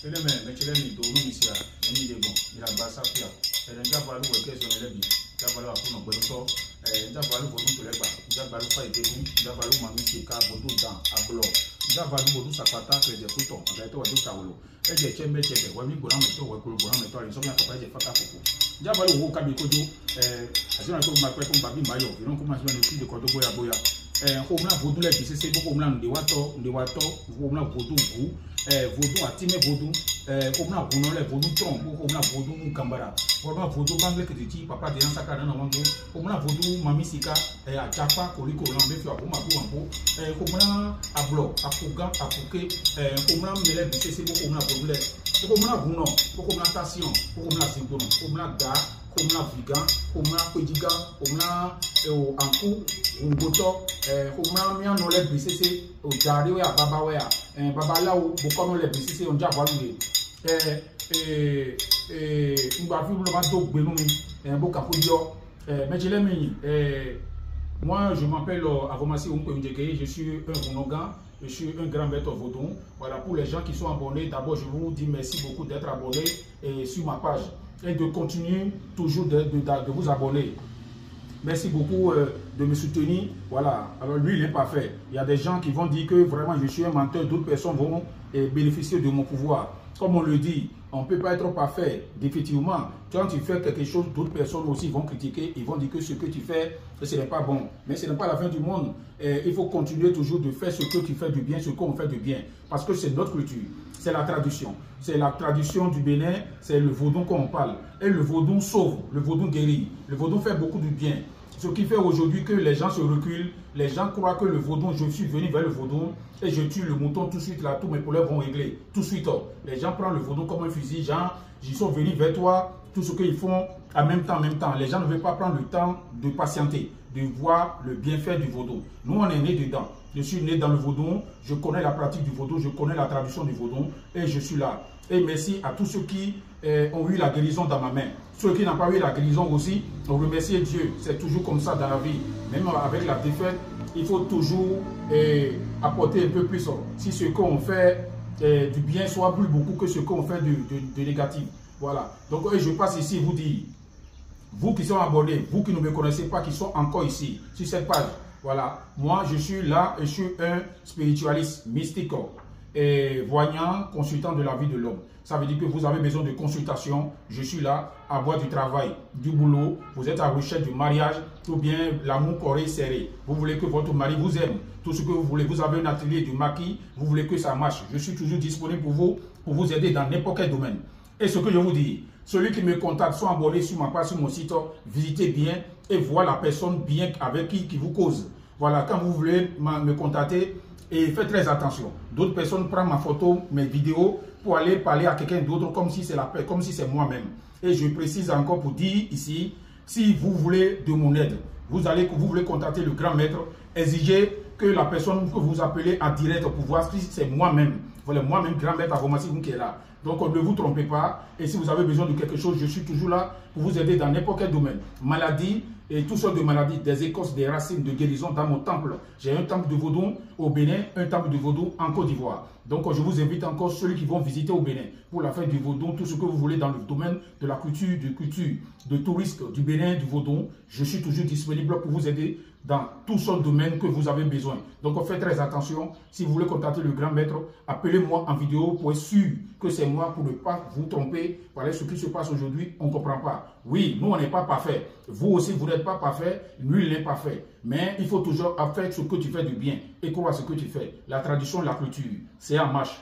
ele me chele mi do no misia eni de bon ila basa fia ele nja balu we keso ele bi nja balu akuno gbedo so nja balu vodun to legba nja balu fa itegun nja balu mami se ka vodun dan ablo nja balu vodun sapata kreje futon aba to wadu tawolo eje chembe chebe wa mi gona me to we kuru gona me to ari so mi akapa eje fata koko nja balu wo kabi kojo asina ko ma pe ko babi mayo iron ko ma se no si de ko to boya boya omla vodun le bisese boko omla nde wato omla vodun gu vodun atime vodun omla guno le vodun tron boko omla vodun kambara omla vodun bangle kiti papa de ansaka na wango omla vodun mamisika achapa koliko lambe fi akoma bu ampo omla ablo afuga afuke omla mele bisese boko omla vodun le boko omla guno boko omla station boko omla sintono omla ga omla vigan omla pejiga omla anku ngoto omla mi ano le bisese o jare we baba we baba lawo boko no le bisese on ja balu ngba fi lo ma do gbenu mi bo ka fodio mejele mi moi je m'appelle Avomasi Oumpeundjeke, je suis un Rounogan, je suis un grand maître vaudon. Voilà, pour les gens qui sont abonnés, d'abord je vous dis merci beaucoup d'être abonnés sur ma page et de continuer toujours de vous abonner. Merci beaucoup de me soutenir. Voilà, alors lui il n'est pas fait. Il y a des gens qui vont dire que vraiment je suis un menteur, d'autres personnes vont bénéficier de mon pouvoir. Comme on le dit, on ne peut pas être parfait, définitivement. Quand tu fais quelque chose, d'autres personnes aussi vont critiquer, ils vont dire que ce que tu fais, ce n'est pas bon. Mais ce n'est pas la fin du monde. Il faut continuer toujours de faire ce que tu fais du bien, ce qu'on fait du bien. Parce que c'est notre culture, c'est la tradition. C'est la tradition du Bénin, c'est le vaudon qu'on parle. Et le vaudon sauve, le vaudon guérit. Le vaudon fait beaucoup de bien. Ce qui fait aujourd'hui que les gens se reculent, les gens croient que le vaudon, je suis venu vers le vaudon et je tue le mouton tout de suite, là, tous mes problèmes vont régler. Tout de suite, les gens prennent le vaudon comme un fusil, genre, ils sont venus vers toi, tout ce qu'ils font en même temps. Les gens ne veulent pas prendre le temps de patienter, de voir le bienfait du vaudon. Nous, on est nés dedans. Je suis né dans le vaudon, je connais la pratique du vaudon, je connais la tradition du vaudon et je suis là. Et merci à tous ceux qui ont eu la guérison dans ma main. Ceux qui n'ont pas eu la guérison aussi, on remercie Dieu. C'est toujours comme ça dans la vie. Même avec la défaite, il faut toujours apporter un peu plus. Si ce qu'on fait du bien soit plus beaucoup que ce qu'on fait de négatif. Voilà. Donc je passe ici vous dire, vous qui sont abonnés, vous qui ne me connaissez pas, qui sont encore ici, sur cette page. Voilà. Moi, je suis là et je suis un spiritualiste mystique. Et voyant, consultant de la vie de l'homme. Ça veut dire que vous avez besoin de consultation. Je suis là à voir du travail, du boulot. Vous êtes à recherche du mariage ou bien l'amour coré serré. Vous voulez que votre mari vous aime. Tout ce que vous voulez. Vous avez un atelier de maquis. Vous voulez que ça marche. Je suis toujours disponible pour vous aider dans n'importe quel domaine. Et ce que je vous dis, celui qui me contacte, soit abonné sur ma page, sur mon site, visitez bien et voir la personne bien avec qui vous cause. Voilà, quand vous voulez me contacter, et faites très attention. D'autres personnes prennent ma photo, mes vidéos pour aller parler à quelqu'un d'autre comme si c'est moi-même. Et je précise encore pour dire ici, si vous voulez de mon aide, vous voulez contacter le grand maître, exigez que la personne que vous appelez en direct pour voir si c'est moi-même. Voilà, moi-même, grand maître Avomasi qui est là. Donc ne vous trompez pas. Et si vous avez besoin de quelque chose, je suis toujours là pour vous aider dans n'importe quel domaine. Maladie et toutes sortes de maladies, des écorces, des racines de guérison dans mon temple. J'ai un temple de vaudon au Bénin, un temple de vaudon en Côte d'Ivoire. Donc je vous invite encore ceux qui vont visiter au Bénin pour la fête du vaudon, tout ce que vous voulez dans le domaine de la culture, de tourisme du Bénin, du vaudon. Je suis toujours disponible pour vous aider dans tous ces domaines que vous avez besoin. Donc faites très attention. Si vous voulez contacter le grand maître, appelez-moi en vidéo pour être sûr que c'est moi, pour ne pas vous tromper. Voilà ce qui se passe aujourd'hui, on ne comprend pas. Oui, nous on n'est pas parfait. Vous aussi vous n'êtes pas parfait, lui il n'est pas fait. Mais il faut toujours faire ce que tu fais de bien et croire ce que tu fais. La tradition, la culture, c'est en marche.